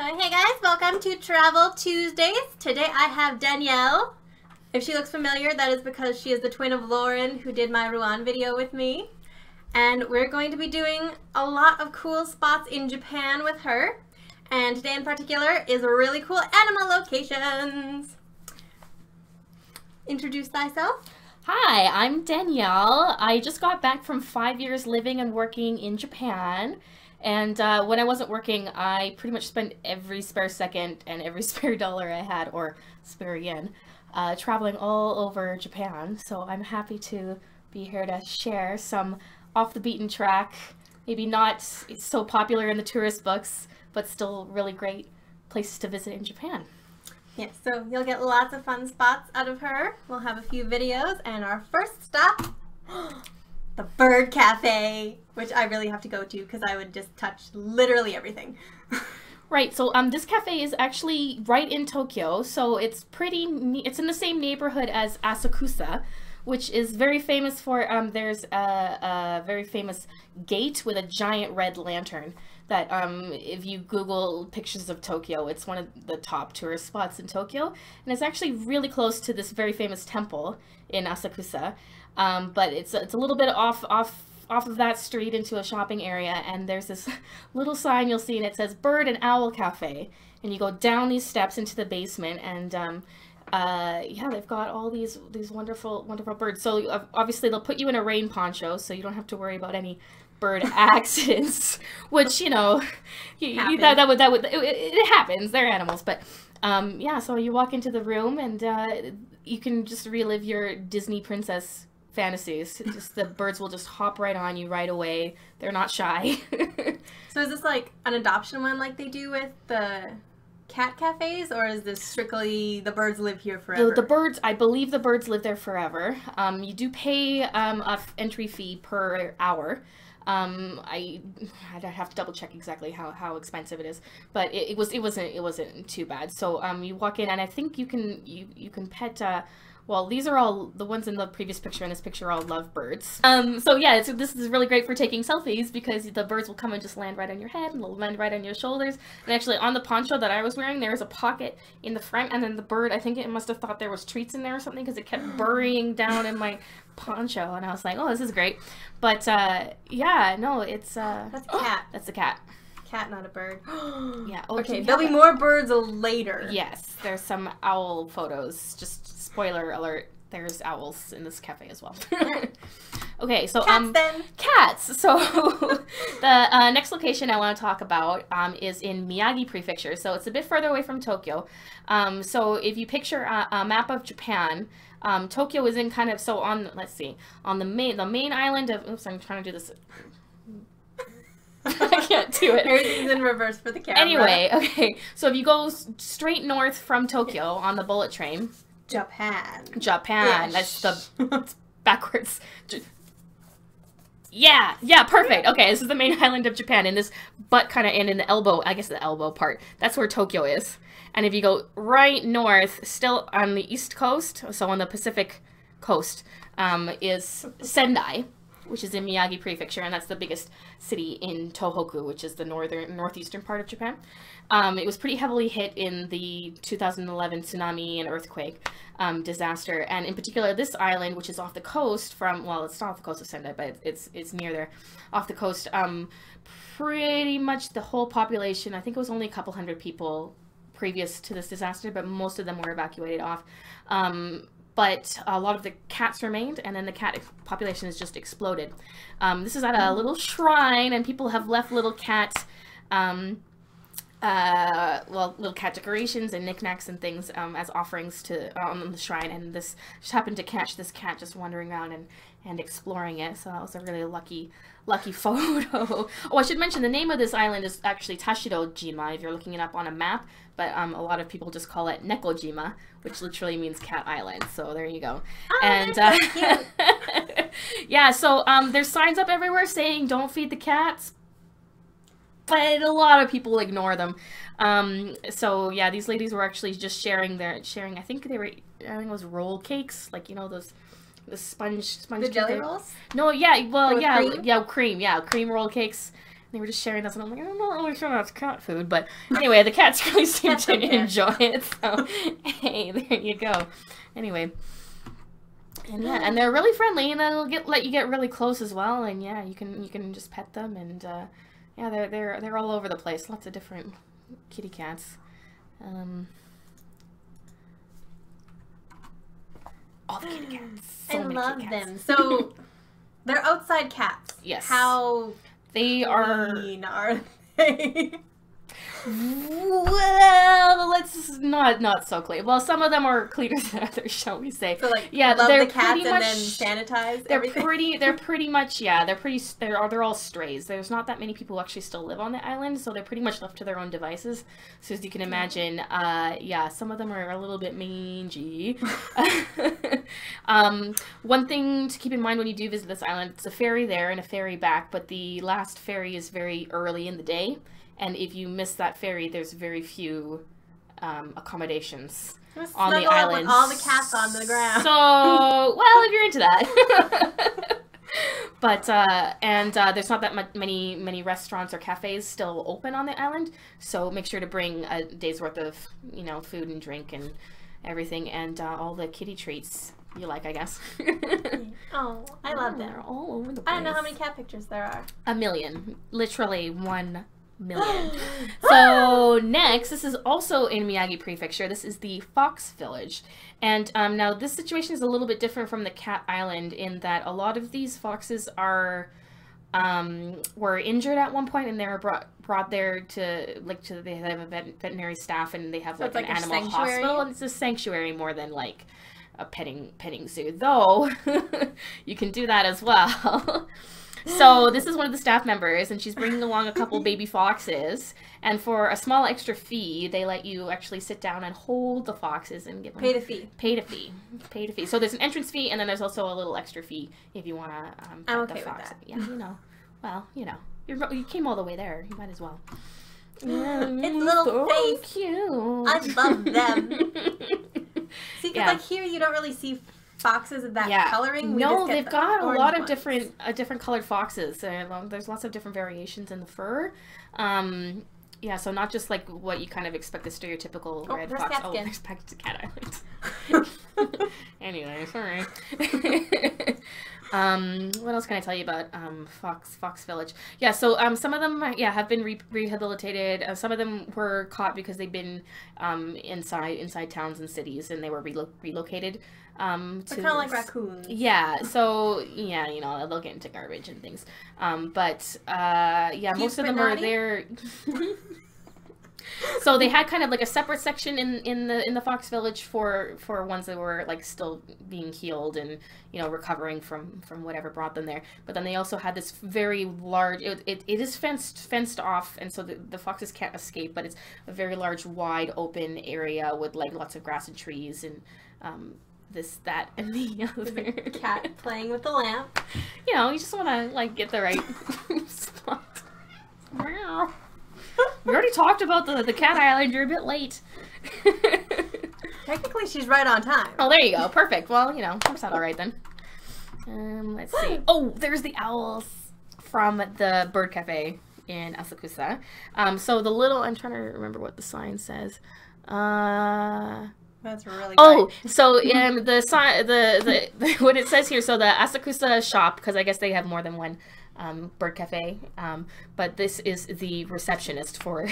Hey guys, welcome to Travel Tuesdays. Today I have Danielle. If she looks familiar, that is because she is the twin of Lauren, who did my Rouen video with me. And we're going to be doing a lot of cool spots in Japan with her. And today in particular is really cool animal locations. Introduce thyself. Hi, I'm Danielle. I just got back from 5 years living and working in Japan. And when I wasn't working, I pretty much spent every spare second and every spare dollar I had, or spare yen, traveling all over Japan. So I'm happy to be here to share some off the beaten track, maybe not so popular in the tourist books, but still really great places to visit in Japan. Yes, so you'll get lots of fun spots out of her. We'll have a few videos, and our first stop, the Bird Cafe, which I really have to go to because I would just touch literally everything. Right, so this cafe is actually right in Tokyo, so it's it's in the same neighborhood as Asakusa, which is very famous for, there's a very famous gate with a giant red lantern that if you Google pictures of Tokyo, it's one of the top tourist spots in Tokyo, and it's actually really close to this very famous temple in Asakusa, but it's a little bit off of that street into a shopping area, and there's this little sign you'll see, and it says Bird and Owl Cafe, and you go down these steps into the basement, and yeah, they've got all these wonderful birds. So obviously they'll put you in a rain poncho, so you don't have to worry about any bird accidents, which, you know, it happens. They're animals, but yeah. So you walk into the room, and you can just relive your Disney princess fantasies. Just the birds will just hop right on you right away. They're not shy. So is this like an adoption one, like they do with the cat cafes, or is this strictly the birds live here forever? The birds, I believe the birds live there forever. You do pay a entry fee per hour. I'd have to double check exactly how expensive it is, but it wasn't too bad. So you walk in, and I think you can pet. Well, these are all the ones in the previous picture, and this picture are all lovebirds. So yeah, this is really great for taking selfies because the birds will come and just land right on your head, and they'll land right on your shoulders. And actually, on the poncho that I was wearing, there was a pocket in the front, and then the bird, I think it must have thought there was treats in there or something because it kept burying down in my poncho, and I was like, oh, this is great. But yeah, no, it's that's a cat. That's a cat. Cat, not a bird. Yeah. Okay, there'll be more birds later. Yes, there's some owl photos. Just spoiler alert, there's owls in this cafe as well. Okay, so cats then. Cats. So the next location I want to talk about is in Miyagi Prefecture. So it's a bit further away from Tokyo. So if you picture a map of Japan, Tokyo is in kind of, so on, let's see, on the main island of, oops, I'm trying to do this. I can't do it. Everything's in reverse for the camera. Anyway, okay, so if you go straight north from Tokyo on the bullet train, Japan. Ish. That's it's backwards. Yeah, perfect. Okay, this is the main island of Japan, and this butt kind of end in the elbow, I guess the elbow part. That's where Tokyo is. And if you go right north, still on the east coast, so on the Pacific coast, is Sendai, which is in Miyagi Prefecture, and that's the biggest city in Tohoku, which is the northeastern part of Japan. It was pretty heavily hit in the 2011 tsunami and earthquake disaster, and in particular this island, which is off the coast from, well, it's not off the coast of Sendai, but it's near there, off the coast. Pretty much the whole population, I think it was only a couple hundred people previous to this disaster, but most of them were evacuated off. But a lot of the cats remained, and then the cat population has just exploded. This is at a little shrine, and people have left little cat, little cat decorations and knickknacks and things as offerings to on the shrine. And this just happened to catch this cat just wandering around and exploring it. So that was a really lucky photo. Oh, I should mention the name of this island is actually Tashiro-jima if you're looking it up on a map, but a lot of people just call it Neko-jima, which literally means cat island. So there you go. Oh, and yeah, so there's signs up everywhere saying don't feed the cats, but a lot of people ignore them. So yeah, these ladies were actually just sharing, I think it was roll cakes, like, you know, those the sponge the jelly rolls? No, yeah, well, with yeah, cream? cream roll cakes. They were just sharing this, and I'm like, I'm not really sure that's cat food, but anyway, the cats really seem to enjoy it, so hey, there you go. Anyway, and yeah, and they're really friendly, and they'll let you get really close as well, and yeah, you can just pet them, and yeah, they're all over the place, lots of different kitty cats. All the kitty cats. I love them. So they're outside cats. Yes. How they clean are they? Well, let's not so clean. Well, some of them are cleaner than others, shall we say? So like, yeah, love they're the cats pretty and much, then sanitize. They're everything. pretty much they're all strays. There's not that many people who actually still live on the island, so they're pretty much left to their own devices. So as you can imagine, yeah, some of them are a little bit mangy. One thing to keep in mind when you do visit this island, it's a ferry there and a ferry back, but the last ferry is very early in the day. And if you miss that ferry, there's very few accommodations on the island. With all the cats on the ground. So, well, if you're into that. But there's not that many restaurants or cafes still open on the island. So make sure to bring a day's worth of food and drink and everything, and all the kitty treats you like, I guess. Oh, I love them. They're all over the place. I don't know how many cat pictures there are. 1 million, literally 1 million. So next, this is also in Miyagi Prefecture. This is the Fox Village, and now this situation is a little bit different from the Cat Island in that a lot of these foxes were injured at one point, and they were brought there to they have a veterinary staff, and they have like an animal hospital, and it's a sanctuary more than like a petting zoo, though. You can do that as well. So this is one of the staff members, and she's bringing along a couple baby foxes, and for a small extra fee, they let you actually sit down and hold the foxes and give them... Pay the fee. Pay the fee. So there's an entrance fee, and then there's also a little extra fee if you want to pet okay the fox. With that. Yeah, well, you came all the way there. You might as well. Its little so face. Cute. I love them. See, because yeah. like here you don't really see foxes of that coloring. No, they've got a lot of ones. different colored foxes. There's lots of different variations in the fur. Yeah, so not just like what you kind of expect the stereotypical red fox. Cat skin. There's back to Cat Island. Anyway, sorry. What else can I tell you about Fox Village? Yeah, so some of them have been rehabilitated. Some of them were caught because they've been inside towns and cities, and they were relocated. They're kind of like raccoons. Yeah, so yeah, they'll get into garbage and things. But most of them are there. So they had kind of like a separate section in the Fox Village for ones that were like still being healed and recovering from whatever brought them there. But then they also had this very large. It is fenced off, and so the foxes can't escape. But it's a very large, wide open area with like lots of grass and trees and this, that, and the other. Cat playing with the lamp. You just want to like get the right spot. Meow. We already talked about the Cat Island. You're a bit late. Technically, she's right on time. Oh, there you go. Perfect. Well, works out all right then. Let's see. Oh, there's the owls from the Bird Cafe in Asakusa. So the little, I'm trying to remember what the sign says. That's really great. So the sign, the what it says here. So the Asakusa shop, because I guess they have more than one Bird Cafe, but this is the receptionist for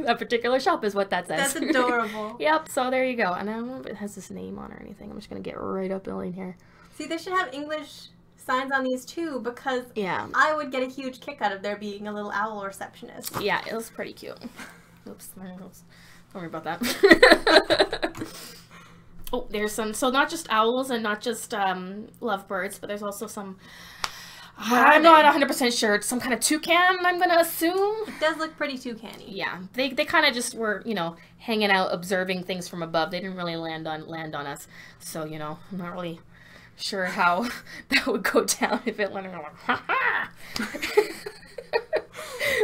a particular shop, is what that says. That's adorable. Yep. So there you go. And I don't know if it has this name on or anything. I'm just gonna get right up in here. See, they should have English signs on these too, because I would get a huge kick out of there being a little owl receptionist. Yeah, it was pretty cute. Oops. Don't worry about that. Oh, there's some. So not just owls and not just lovebirds, but there's also some. I'm not 100% sure. It's some kind of toucan, I'm gonna assume. It does look pretty toucan-y. Yeah, they kind of just were, hanging out, observing things from above. They didn't really land on us. So, I'm not really sure how that would go down if it landed like, ha ha!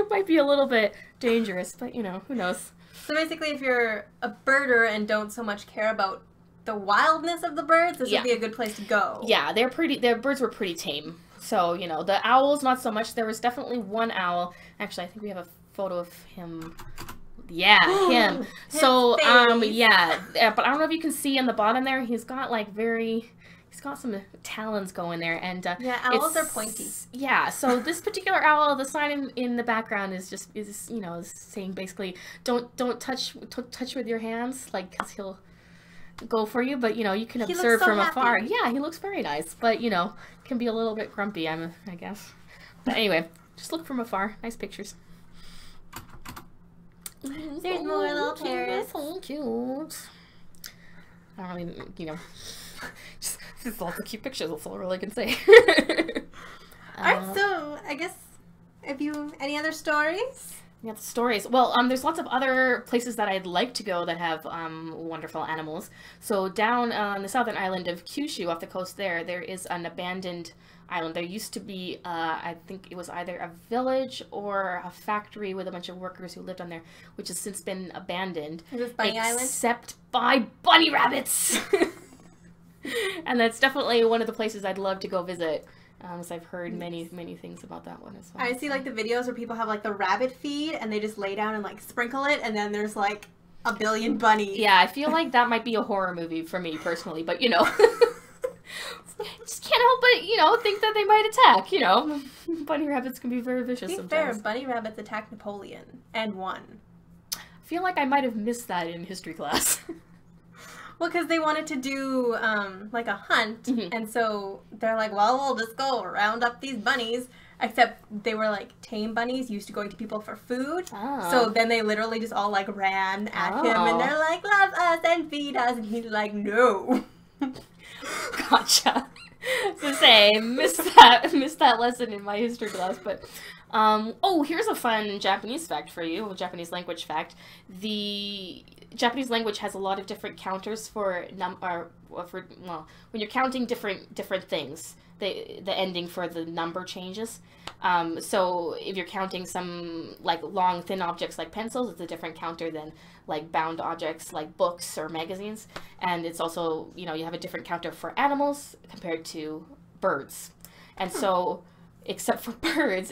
Might be a little bit dangerous, but who knows. So basically, if you're a birder and don't so much care about the wildness of the birds, this would be a good place to go. Yeah, their birds were pretty tame. So, you know, the owls, not so much. There was definitely one owl. Actually, I think we have a photo of him. Yeah, him. So, yeah. But I don't know if you can see on the bottom there, he's got, like, he's got some talons going there. And, yeah, owls are pointy. Yeah, so this particular owl, the sign in the background is you know, saying basically, don't touch with your hands, like, because he'll go for you, but you know, you can observe from afar. Yeah, he looks very nice, but you know, can be a little bit grumpy, I guess. But anyway, just look from afar. Nice pictures. There's more little parrots. So cute. I don't really, you know, just lots of cute pictures. That's all I really can say. Alright, so I guess any other stories? Yeah, the stories. Well, there's lots of other places that I'd like to go that have wonderful animals. So down on the southern island of Kyushu, off the coast there is an abandoned island. There used to be, I think it was either a village or a factory with a bunch of workers who lived on there, which has since been abandoned. Is this Bunny Island? Except by bunny rabbits! And that's definitely one of the places I'd love to go visit. So I've heard many things about that one as well. I see like the videos where people have like the rabbit feed and they just lay down and like sprinkle it, and then there's like a billion bunnies. Yeah, I feel like that might be a horror movie for me personally, but you know, just can't help but, you know, think that they might attack, you know. Bunny rabbits can be very vicious sometimes. To be fair, bunny rabbits attacked Napoleon and won. I feel like I might have missed that in history class. Well, because they wanted to do, like, a hunt, and so they're like, well, we'll just go round up these bunnies, except they were, like, tame bunnies used to going to people for food, so then they literally just all, like, ran at him, and they're like, love us and feed us, and he's like, no. Gotcha. To say, missed that lesson in my history class, but... oh, here's a fun Japanese fact for you, a Japanese language fact. The Japanese language has a lot of different counters for when you're counting different things, the ending for the number changes. So if you're counting some like long thin objects like pencils, it's a different counter than like bound objects like books or magazines. And it's also, you know, you have a different counter for animals compared to birds. And so, except for birds,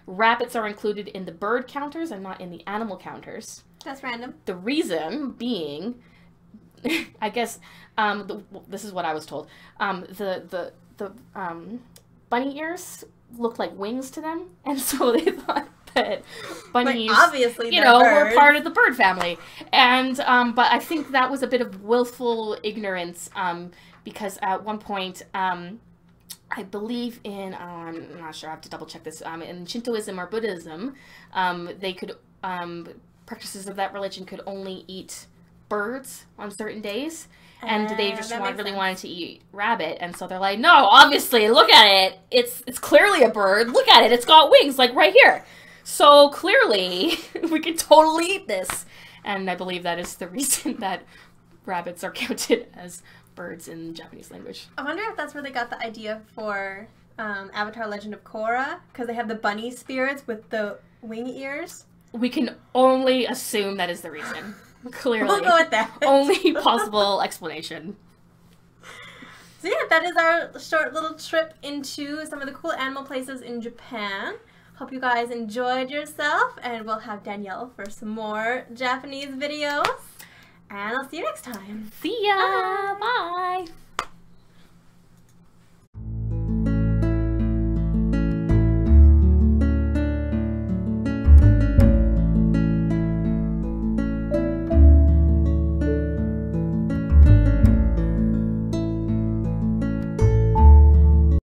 rabbits are included in the bird counters and not in the animal counters. That's random. The reason being, I guess, this is what I was told. The bunny ears look like wings to them, and so they thought that bunnies, like, obviously, you know, birds. were part of the bird family. And but I think that was a bit of willful ignorance, because at one point, I believe in, I'm not sure, I have to double check this, in Shintoism or Buddhism, they could, practices of that religion could only eat birds on certain days, and they just really wanted to eat rabbit, and so they're like, no, obviously, look at it, it's clearly a bird, look at it, it's got wings, like right here, so clearly, we could totally eat this, and I believe that is the reason that rabbits are counted as birds in Japanese language. I wonder if that's where they got the idea for Avatar Legend of Korra, because they have the bunny spirits with the wing ears. We can only assume that is the reason. Clearly. We'll go with that. Only possible explanation. So yeah, that is our short little trip into some of the cool animal places in Japan. Hope you guys enjoyed yourself, and we'll have Danielle for some more Japanese videos. And I'll see you next time. See ya! Bye!